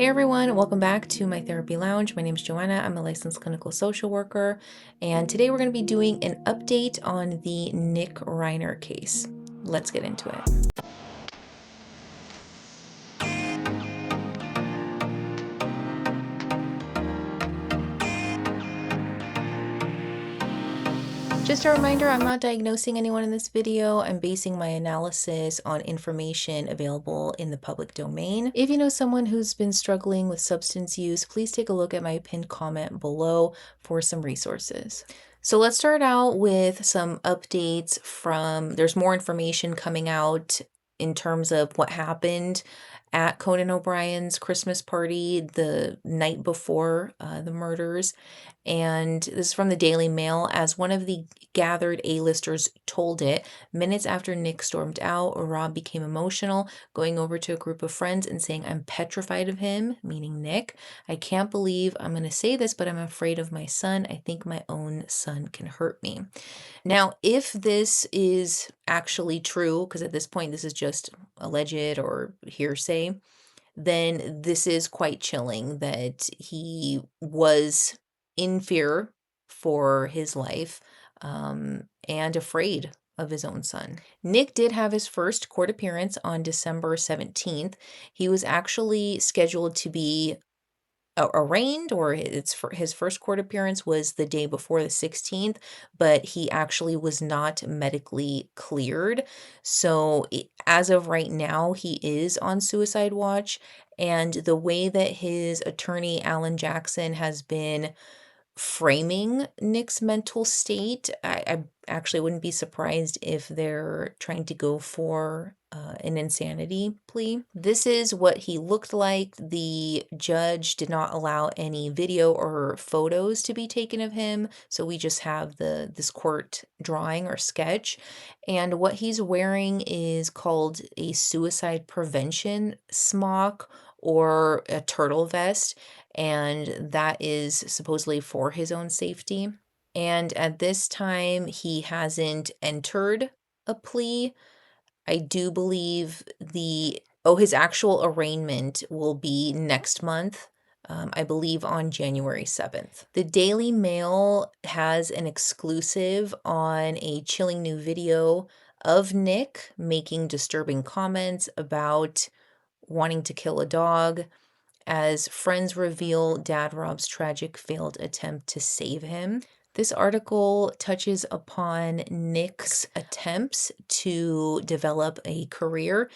Hey everyone, welcome back to my therapy lounge. My name is Joanna. I'm a licensed clinical social worker, and today we're going to be doing an update on the Nick Reiner case. Let's get into it. Just a reminder, I'm not diagnosing anyone in this video. I'm basing my analysis on information available in the public domain. If you know someone who's been struggling with substance use, please take a look at my pinned comment below for some resources. So let's start out with some updates there's more information coming out in terms of what happened at Conan O'Brien's Christmas party the night before the murders. And this is from the Daily Mail. As one of the gathered A-listers told it, minutes after Nick stormed out, Rob became emotional, going over to a group of friends and saying, "I'm petrified of him," meaning Nick. "I can't believe I'm going to say this, but I'm afraid of my son. I think my own son can hurt me." Now, if this is actually true, because at this point this is just alleged or hearsay, then this is quite chilling that he was in fear for his life and afraid of his own son. Nick did have his first court appearance on December 17th. He was actually scheduled to be arraigned, or his first court appearance was the day before, the 16th, but he actually was not medically cleared. So as of right now, he is on suicide watch, and the way that his attorney Alan Jackson has been framing Nick's mental state, I actually wouldn't be surprised if they're trying to go for an insanity plea. This is what he looked like. The judge did not allow any video or photos to be taken of him, so we just have this court drawing or sketch. And what he's wearing is called a suicide prevention smock or a turtle vest, and that is supposedly for his own safety. And at this time, he hasn't entered a plea. I do believe his actual arraignment will be next month. I believe on January 7th. The Daily Mail has an exclusive on a chilling new video of Nick making disturbing comments about wanting to kill a dog, as friends reveal Dad Rob's tragic failed attempt to save him. This article touches upon Nick's attempts to develop a career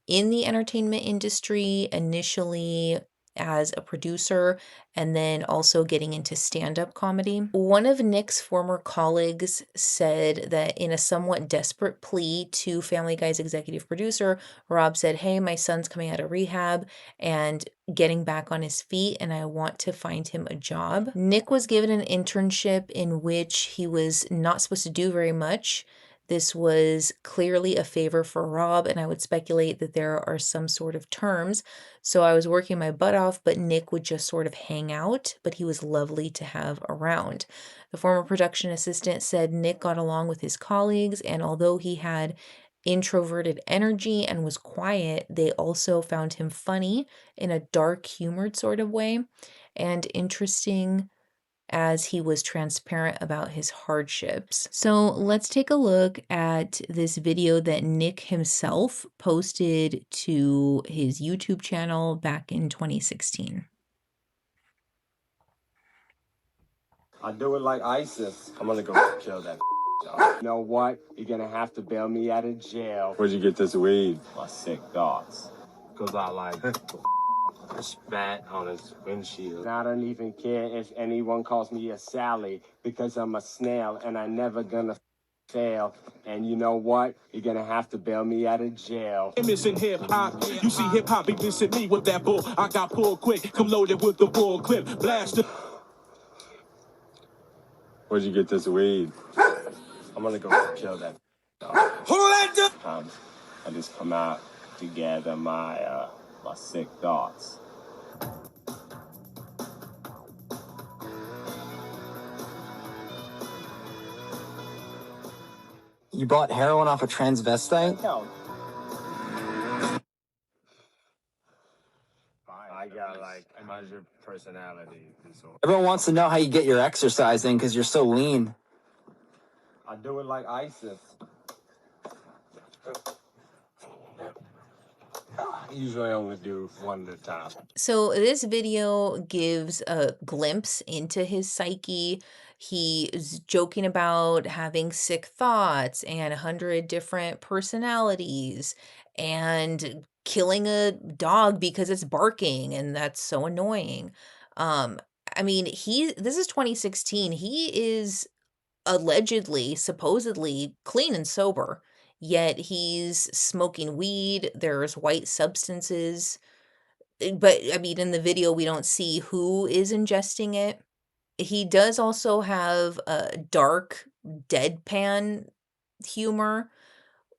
in the entertainment industry, initially as a producer and then also getting into stand-up comedy. One of Nick's former colleagues said that in a somewhat desperate plea to Family Guy's executive producer, Rob said, "Hey, my son's coming out of rehab and getting back on his feet, and I want to find him a job." Nick was given an internship in which he was not supposed to do very much. This was clearly a favor for Rob, and I would speculate that there are some sort of terms. So I was working my butt off, but Nick would just sort of hang out, but he was lovely to have around. The former production assistant said Nick got along with his colleagues, and although he had introverted energy and was quiet, they also found him funny in a dark, humored sort of way, and interesting as he was transparent about his hardships. So let's take a look at this video that Nick himself posted to his YouTube channel back in 2016. I do it like ISIS. I'm gonna go kill that dog. You know what? You're gonna have to bail me out of jail. Where'd you get this weed? My sick thoughts. Cause I like spat on his windshield. And I don't even care if anyone calls me a Sally, because I'm a snail and I never gonna fail. And you know what? You're gonna have to bail me out of jail. Missing hip hop, you see hip hop be missing me with that bull. I got pulled quick, come loaded with the bull clip, blast it. Where'd you get this weed? I'm gonna go kill that dog. Who let the I just come out to gather my sick thoughts. You bought heroin off a transvestite? No. I got like, how's your personality disorder? Everyone wants to know how you get your exercise in because you're so lean. I do it like ISIS. I usually only do one at a time. So this video gives a glimpse into his psyche. He is joking about having sick thoughts and 100 different personalities and killing a dog because it's barking and that's so annoying. Um, I mean, this is 2016. He is allegedly, supposedly clean and sober, yet he's smoking weed. There's white substances, but, I mean, in the video, we don't see who is ingesting it. He does also have a dark deadpan humor,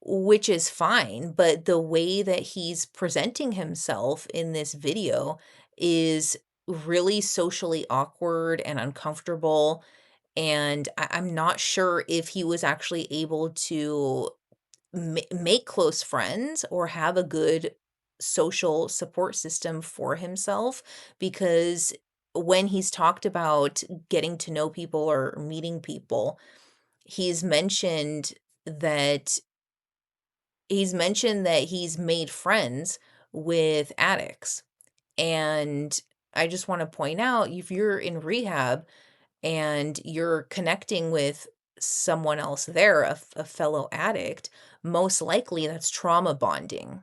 which is fine, but the way that he's presenting himself in this video is really socially awkward and uncomfortable, and I'm not sure if he was actually able to make close friends or have a good social support system for himself, because when he's talked about getting to know people or meeting people, he's mentioned that he's made friends with addicts. And I just want to point out, if you're in rehab and you're connecting with someone else there, a fellow addict, most likely that's trauma bonding.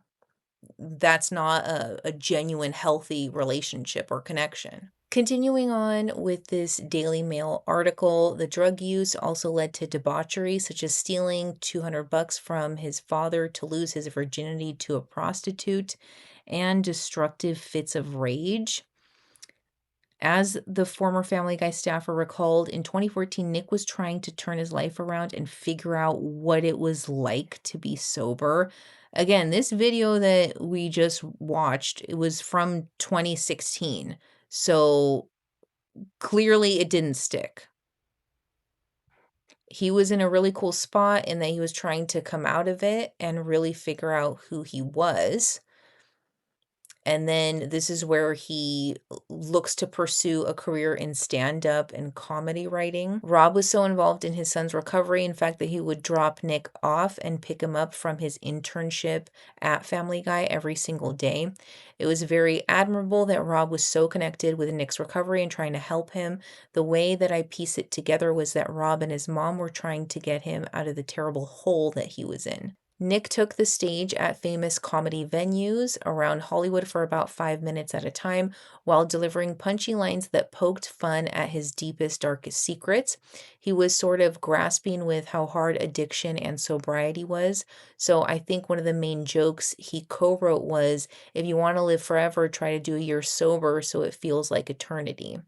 That's not a genuine healthy relationship or connection. Continuing on with this Daily Mail article, the drug use also led to debauchery, such as stealing $200 from his father to lose his virginity to a prostitute, and destructive fits of rage. As the former Family Guy staffer recalled, in 2014, Nick was trying to turn his life around and figure out what it was like to be sober. Again, this video that we just watched, it was from 2016. So clearly it didn't stick. He was in a really cool spot in that he was trying to come out of it and really figure out who he was. And then this is where he looks to pursue a career in stand-up and comedy writing. Rob was so involved in his son's recovery, in fact, that he would drop Nick off and pick him up from his internship at Family Guy every single day. It was very admirable that Rob was so connected with Nick's recovery and trying to help him. The way that I piece it together was that Rob and his mom were trying to get him out of the terrible hole that he was in. Nick took the stage at famous comedy venues around Hollywood for about 5 minutes at a time while delivering punchy lines that poked fun at his deepest, darkest secrets. He was sort of grasping with how hard addiction and sobriety was. So I think one of the main jokes he co-wrote was, "If you want to live forever, try to do a year sober so it feels like eternity."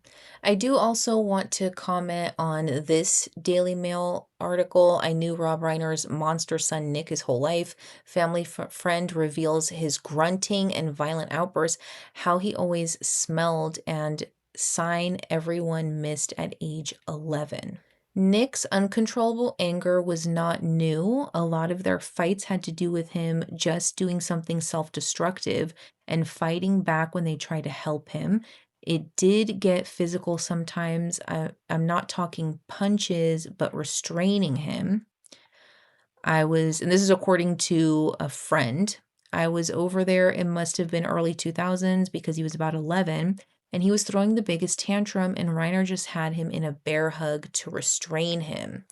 I do also want to comment on this Daily Mail article. I knew Rob Reiner's monster son Nick his whole life. Family friend reveals his grunting and violent outbursts, how he always smelled, and sign everyone missed at age 11. Nick's uncontrollable anger was not new. A lot of their fights had to do with him just doing something self destructive and fighting back when they tried to help him. It did get physical sometimes. I'm not talking punches, but restraining him. And this is according to a friend. I was over there, it must have been early 2000s because he was about 11, and he was throwing the biggest tantrum, and Reiner just had him in a bear hug to restrain him.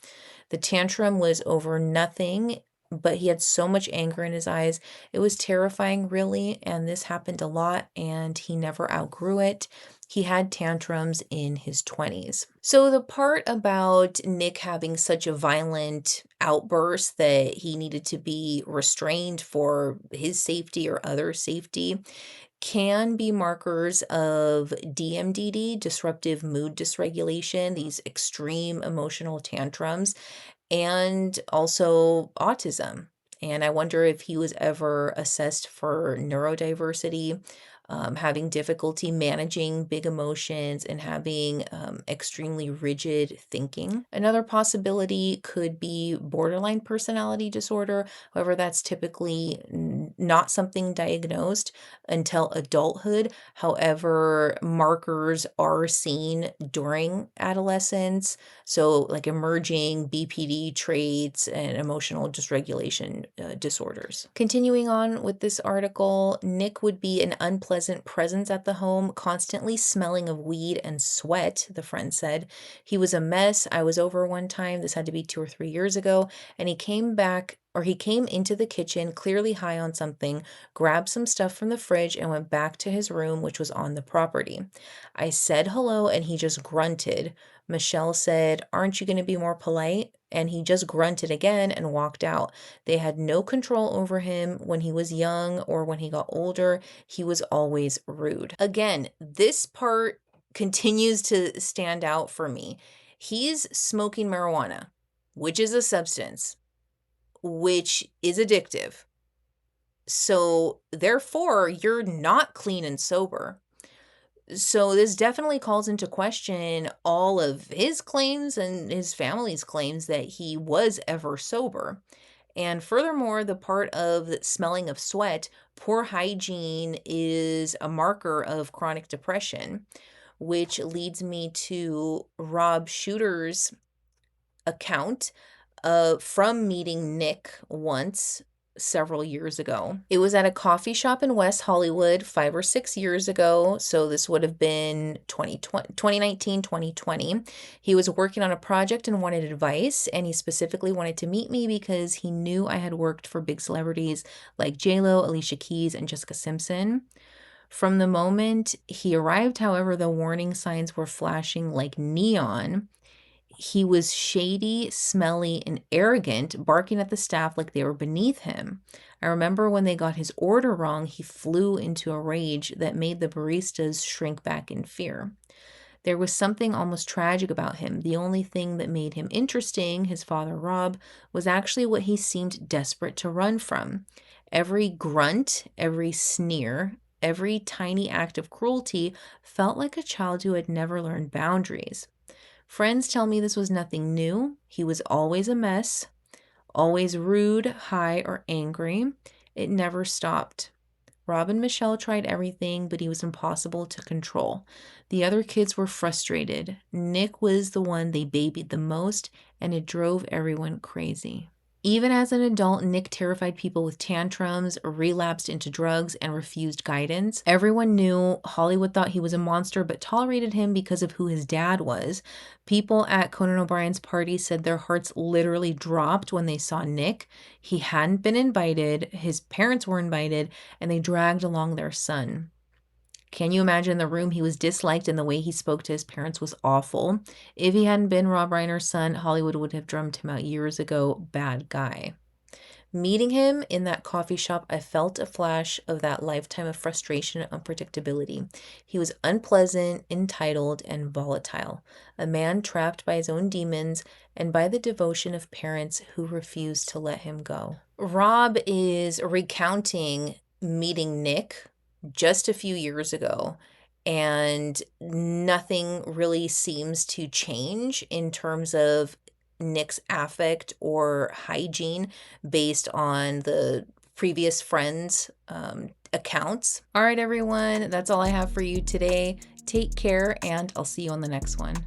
The tantrum was over nothing, but he had so much anger in his eyes. It was terrifying, really, and this happened a lot, and he never outgrew it. He had tantrums in his 20s. So the part about Nick having such a violent outburst that he needed to be restrained for his safety or other safety can be markers of DMDD, disruptive mood dysregulation, these extreme emotional tantrums, and also autism. And I wonder if he was ever assessed for neurodiversity, having difficulty managing big emotions, and having extremely rigid thinking. Another possibility could be borderline personality disorder. However, that's typically not something diagnosed until adulthood. However, markers are seen during adolescence. So like emerging BPD traits and emotional dysregulation disorders. Continuing on with this article, Nick would be an unpleasant presence at the home, constantly smelling of weed and sweat, the friend said. He was a mess. I was over one time, this had to be 2 or 3 years ago, and he came into the kitchen clearly high on something, grabbed some stuff from the fridge and went back to his room, which was on the property. I said hello and he just grunted. Michelle said, "Aren't you going to be more polite?" And he just grunted again and walked out. They had no control over him when he was young or when he got older. He was always rude. Again, this part continues to stand out for me. He's smoking marijuana, which is a substance, which is addictive. So therefore, you're not clean and sober. So this definitely calls into question all of his claims and his family's claims that he was ever sober. And furthermore, the part of the smelling of sweat, poor hygiene is a marker of chronic depression, which leads me to Rob Shooter's account from meeting Nick once several years ago. It was at a coffee shop in West Hollywood 5 or 6 years ago. So this would have been 2019, 2020. He was working on a project and wanted advice, and he specifically wanted to meet me because he knew I had worked for big celebrities like J-Lo, Alicia Keys, and Jessica Simpson. From the moment he arrived, however, the warning signs were flashing like neon. He was shady, smelly, and arrogant, barking at the staff like they were beneath him. I remember when they got his order wrong, he flew into a rage that made the baristas shrink back in fear. There was something almost tragic about him. The only thing that made him interesting, his father Rob, was actually what he seemed desperate to run from. Every grunt, every sneer, every tiny act of cruelty felt like a child who had never learned boundaries. Friends tell me this was nothing new. He was always a mess, always rude, high, or angry. It never stopped. Rob and Michelle tried everything, but he was impossible to control. The other kids were frustrated. Nick was the one they babied the most, and it drove everyone crazy. Even as an adult, Nick terrified people with tantrums, relapsed into drugs, and refused guidance. Everyone knew Hollywood thought he was a monster, but tolerated him because of who his dad was. People at Conan O'Brien's party said their hearts literally dropped when they saw Nick. He hadn't been invited, his parents were invited, and they dragged along their son. Can you imagine the room? He was disliked and the way he spoke to his parents was awful. If he hadn't been Rob Reiner's son, Hollywood would have drummed him out years ago. Bad guy. Meeting him in that coffee shop, I felt a flash of that lifetime of frustration and unpredictability. He was unpleasant, entitled, and volatile. A man trapped by his own demons and by the devotion of parents who refused to let him go. Rob is recounting meeting Nick just a few years ago, and nothing really seems to change in terms of Nick's affect or hygiene based on the previous friends' accounts. All right, everyone, that's all I have for you today. Take care, and I'll see you on the next one.